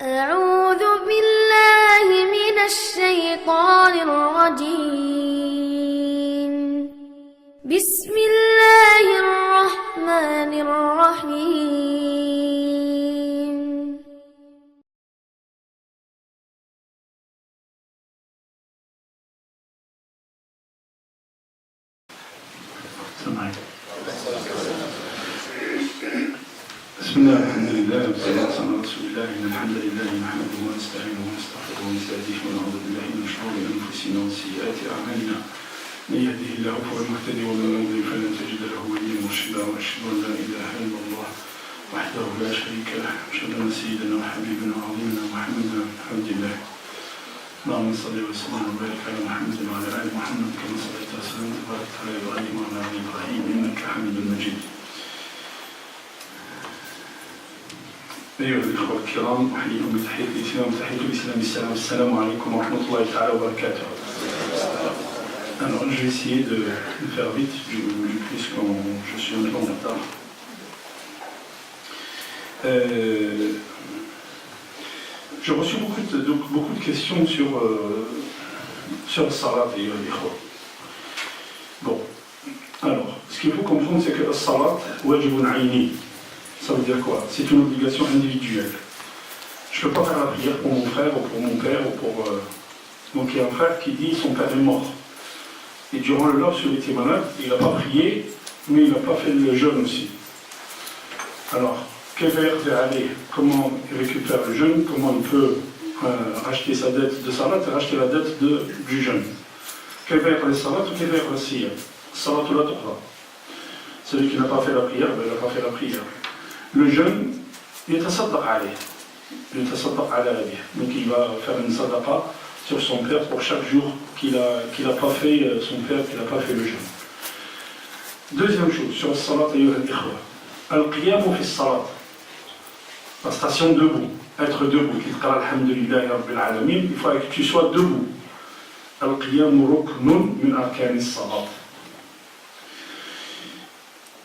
أعوذ بالله من الشيطان الرجيم بسم الله الرحمن الرحيم بسم الله الحمد لله والصلاة على رسول الله إن الحمد لله نحمده ونستعينه ونستغفره ونستهديه ونعوذ بالله من شرور أنفسنا وسيئات أعمالنا من يهده الله فهو المهتدي ومن يضلل فلن تجد له وليا مرشدا وأشهد أن لا إله إلا الله وحده لا شريك له أشهد أن سيدنا وحبيبنا وعظيمنا محمدا عبد الله اللهم صل وسلم وبارك على محمد وعلى آل محمد كما صليت وسلمت وباركت على إبراهيم وعلى آل إبراهيم إنك حميد مجيد. أيها الإخوة الكرام أحييكم بتحية الإسلام وتحية الإسلام السلام عليكم ورحمة الله تعالى وبركاته. Alors je vais essayer de faire vite puisque je suis un peu en retard. J'ai reçu beaucoup de questions sur le salat et l'ikhwa. Bon, alors ce qu'il faut comprendre c'est que le salat wajibun ayni. Ça veut dire quoi? C'est une obligation individuelle. Je ne peux pas faire la prière pour mon frère ou pour mon père ou pour... Donc il y a un frère qui dit son père est mort. Et durant le lorsqu'il était malade, il n'a pas prié, mais il n'a pas fait le jeûne aussi. Alors, quel va aller? Comment il récupère le jeûne? Comment il peut racheter sa dette de salat et racheter la dette du jeûne? Quel va être le salat ou quel va être le siyam? Salat ou la tohra. Celui qui n'a pas fait la prière, ben, il n'a pas fait la prière. Le jeune, il est tasaddaq alayh. Il est tasaddaq alayh. Donc il va faire une sadaqa sur son père pour chaque jour qu'il n'a pas fait son père, qu'il n'a pas fait le jeûne. Deuxième chose, sur le salat ayyuha al-ikhwa. Al-qiyamu fi salat. La station debout. Être debout. Qu'il qara alhamdulillahi rabbil alamin. Il faut que tu sois debout. Al-qiyamu ruknun min arkani salat.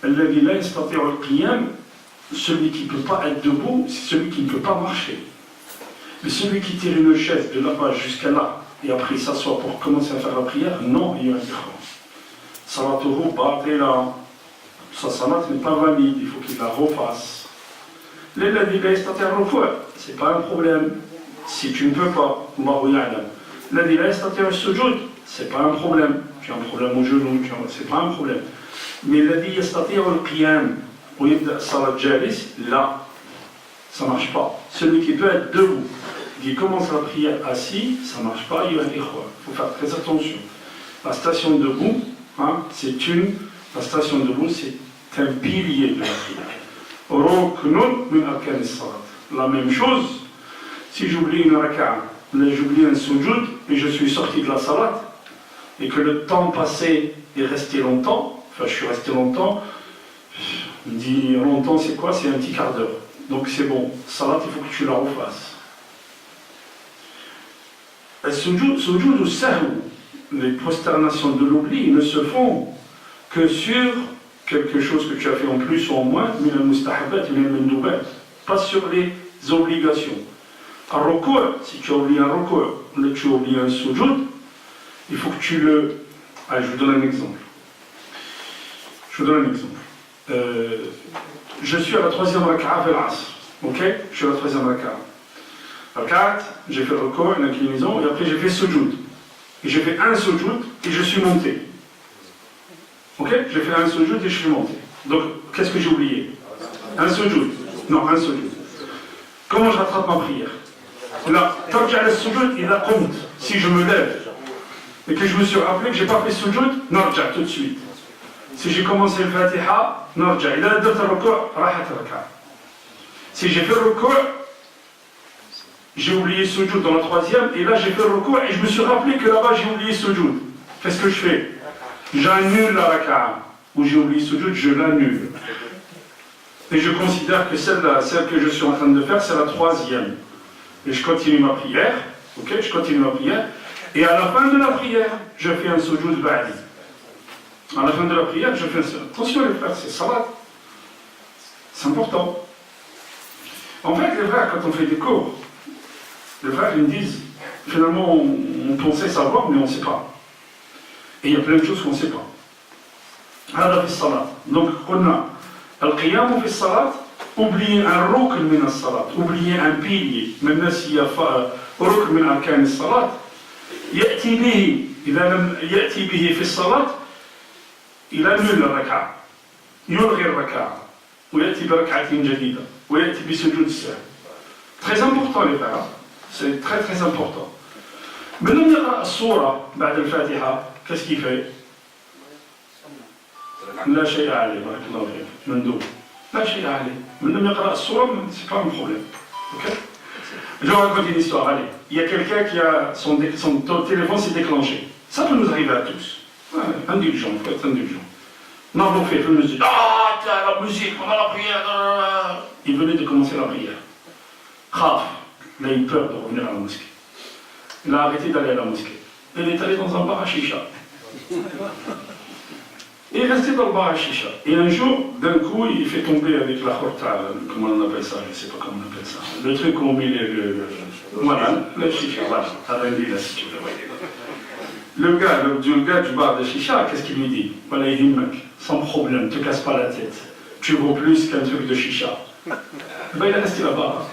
Alladhi la yastati'u al-qiyam. Celui qui ne peut pas être debout, c'est celui qui ne peut pas marcher. Mais celui qui tire une chaise de là-bas jusqu'à là, et après il s'assoit pour commencer à faire la prière, non, il y a un différent. Salatuhu batila. Sa salat n'est pas valide, il faut qu'il la refasse. C'est pas un problème. Si tu ne peux pas, c'est pas un problème. Tu as un problème au genou, c'est pas un problème. Mais الذي يستطيع القيام salat jalis, là, ça ne marche pas. Celui qui peut être debout, qui commence la prière assis, ça ne marche pas, il faut faire très attention. La station debout, la station debout, c'est un pilier de la prière. La même chose, si j'oublie une raka'a, j'oublie un sujoud, et je suis sorti de la salat, et que le temps passé est resté longtemps, je suis resté longtemps, il dit longtemps c'est quoi? C'est un petit quart d'heure. Donc c'est bon, salat il faut que tu la refasses. Sujoud ou sahou, les prosternations de l'oubli ne se font que sur quelque chose que tu as fait en plus ou en moins, min al-mustahabat, min al-mandubat, pas sur les obligations. Un recours, si tu as oublié un recours, là tu as oublié un sujoud, il faut que tu le... Allez, je vous donne un exemple. Je suis à la troisième raka'a vers l'asr. Ok? Je suis à la troisième raka'a. Raka'a, j'ai fait le recours, une inclinaison, et après j'ai fait sujoud. Et j'ai fait un sujoud et je suis monté. Ok? J'ai fait un sujoud et je suis monté. Donc, qu'est-ce que j'ai oublié? Un sujoud. Non, un sujoud. Comment je rattrape ma prière? Là, quand j'ai le sujoud, il a compte. Si je me lève et que je me suis rappelé que j'ai pas fait sujoud, non, j'ai tout de suite. Si j'ai commencé le Fatiha, narja. Il a le recours, rahat raka. Si j'ai fait le recours, j'ai oublié sujoud dans la troisième, et là j'ai fait le recours et je me suis rappelé que là-bas j'ai oublié sujoud. Qu'est-ce que je fais? J'annule la raka. Où j'ai oublié sujoud, je l'annule. Et je considère que celle que je suis en train de faire, c'est la troisième. Et je continue ma prière, ok? Je continue ma prière, et à la fin de la prière, je fais un sujoud ba'di. À la fin de la prière, je fais ça. Attention les frères, c'est salat. C'est important. En fait, les frères, quand on fait des cours, Les frères ils me disent, finalement on pensait savoir mais on ne sait pas. Et il y a plein de choses qu'on ne sait pas. هذا في الصلاة. Donc قلنا القيام في الصلاة oublier un ركن من الصلاة, oublier un pilier. Maintenant s'il y a ركن من أركان الصلاة يأتي به إذا لم يأتي به في الصلاة il annule la raka'a, يلغي الركعة ويأتي بركعة جديدة ويأتي بسجود السهو. Très important les frères, c'est très très important. من لم يقرأ السورة بعد الفاتحة qu'est-ce qu'il fait؟ لا شيء عليه بارك الله فيك مندوب لا شيء عليه من لم يقرأ السورة c'est pas un problème. Ok? Je vais raconter une histoire. Allez, il y a quelqu'un qui a son téléphone s'est déclenché. Ça peut nous arriver à tous. Ouais, indulgent, il faut être indulgent. On a fait la musique. Ah, la musique, on a la prière. Il venait de commencer la prière. Khaf, il a eu peur de revenir à la mosquée. Il a arrêté d'aller à la mosquée. Il est allé dans un bar à chicha. Il est resté dans le bar à chicha. Et un jour, d'un coup, il fait tomber avec la khorta, comment on appelle ça, je ne sais pas comment on appelle ça. Le truc où on met voilà, le chicha, voilà. Le gars du bar de chicha, qu'est-ce qu'il lui dit? Voilà, sans problème, ne te casse pas la tête. Tu vaux plus qu'un truc de chicha. Ben, il est resté là-bas.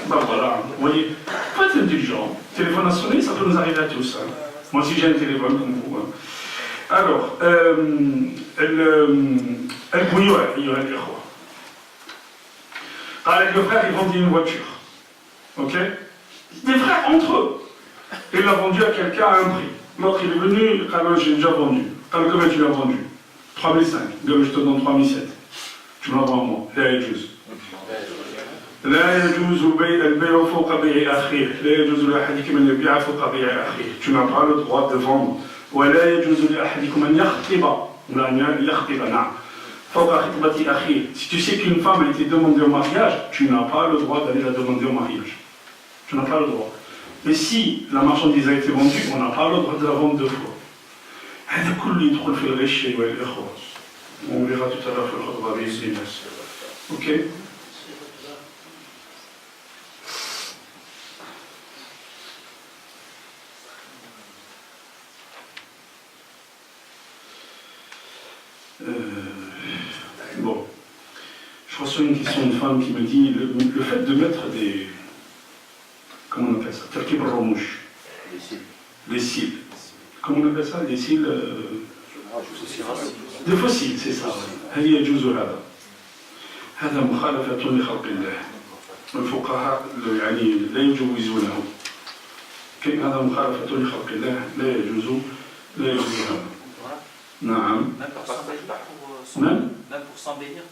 Ben voilà, vous voyez, pas indulgent. Le téléphone a sonné, ça peut nous arriver à tous. Hein. Moi aussi j'ai un téléphone comme vous. Hein. Alors, avec le frère, il vendit une voiture. Ok? Des frères entre eux. Il l'a vendu à quelqu'un à un prix. L'autre, il est venu, alors j'ai déjà vendu. Alors, combien tu l'as vendu? 3005. Je te donne 3007. Tu me la vends à moi. Là, il est لا يجوز البيع فوق بيع أخيه لا يجوز لأحدكم أن يبيع فوق بيع أخيه. Tu n'as pas le droit de vendre. ولا يجوز لأحدكم أن يخطب نعم فوق خطبة أخيه. Si tu sais qu'une femme a été demandée au mariage, tu n'as pas le droit d'aller la demander au mariage. Tu n'as pas le droit. Mais si la marchandise a été vendue, on n'a pas le droit de la vendre deux fois. هذا كله يدخل في الغش والإخوة. On verra tout à l'heure في الخطبة بإذن الله. Ok. Bon, je reçois une question d'une femme qui me dit le fait de mettre des. Comment on appelle ça? Tarkib al-ramouch. Les cils. Comment on appelle ça? Des cils. Des fossiles, c'est ça. هل يجوز هذا؟ هذا مخالفة لخلق الله. الفقهاء يعني لا يجوزونه. هذا مخالفة لخلق الله لا يجوز هذا. Non. Même pour s'embellir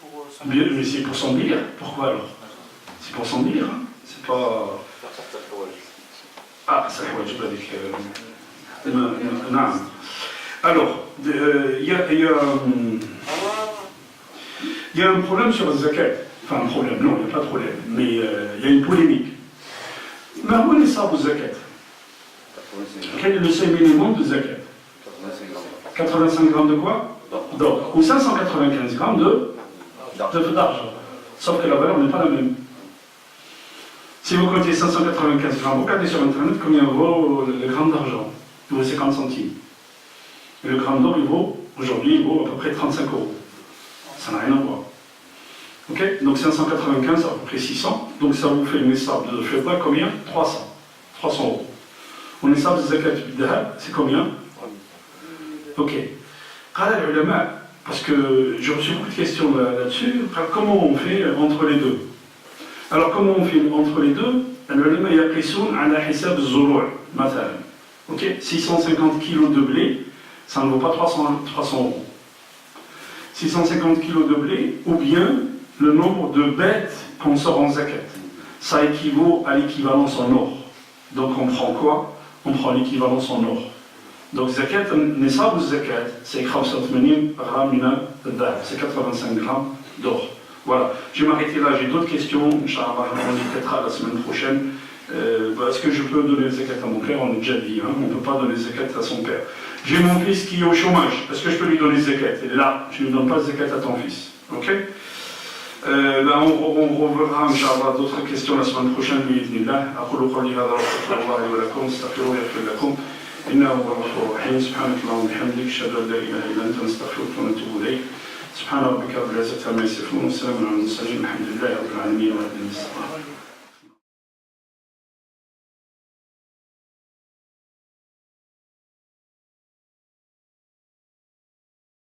mais c'est pour s'embellir. Pourquoi alors? C'est pour s'embellir. Hein. C'est pas. Ah, ça va, je vais dire. Non. Alors, il y a un problème sur le zakat. Enfin, un problème, non, il n'y a pas de problème. Mais il y a une polémique. Mais où est ça, vous zakat? Quel est le seuil minimum de zakat? 85 grammes de quoi? D'or. Ou 595 grammes d'argent. Sauf que la valeur n'est pas la même. Si vous comptez 595 grammes, vous regardez sur internet combien vaut le gramme d'argent. Il vaut 50 centimes. Et le gramme d'or, aujourd'hui, il vaut à peu près 35 euros. Ça n'a rien à voir. Ok? Donc 595, à peu près 600. Donc ça vous fait une essable de fedda combien? 300 euros. Une essable de zakat bid'ah, c'est combien? Ok. Parce que j'ai reçu beaucoup de questions là-dessus, comment on fait entre les deux? Alors comment on fait entre les deux? Ok, 650 kg de blé, ça ne vaut pas 300 euros. 650 kg de blé, ou bien le nombre de bêtes qu'on sort en zakat. Ça équivaut à l'équivalence en or. Donc on prend quoi? On prend l'équivalence en or. Donc zakat, nisab ou zakat, c'est 85 grammes d'or. Voilà, je vais m'arrêter là, j'ai d'autres questions, Inch'Allah, on y traitera la semaine prochaine. Est-ce que je peux donner le zakat à mon père? On a déjà dit, hein, on ne peut pas donner le zakat à son père. J'ai mon fils qui est au chômage, est-ce que je peux lui donner le zakat? Et là, je ne lui donne pas le zakat à ton fils. Ok? On reverra Inch'Allah d'autres questions la semaine prochaine. أقول قولي هذا وأستغفر الله لي ولكم استغفروه يغفر لكم إنه هو الغفور الرحيم سبحانك اللهم وبحمدك أشهد أن لا إله إلا أنت نستغفرك ونتوب إليك سبحان ربك رب العزة عما يصفون وسلام على المرسلين الحمد لله رب العالمين وعلى آله وصحبه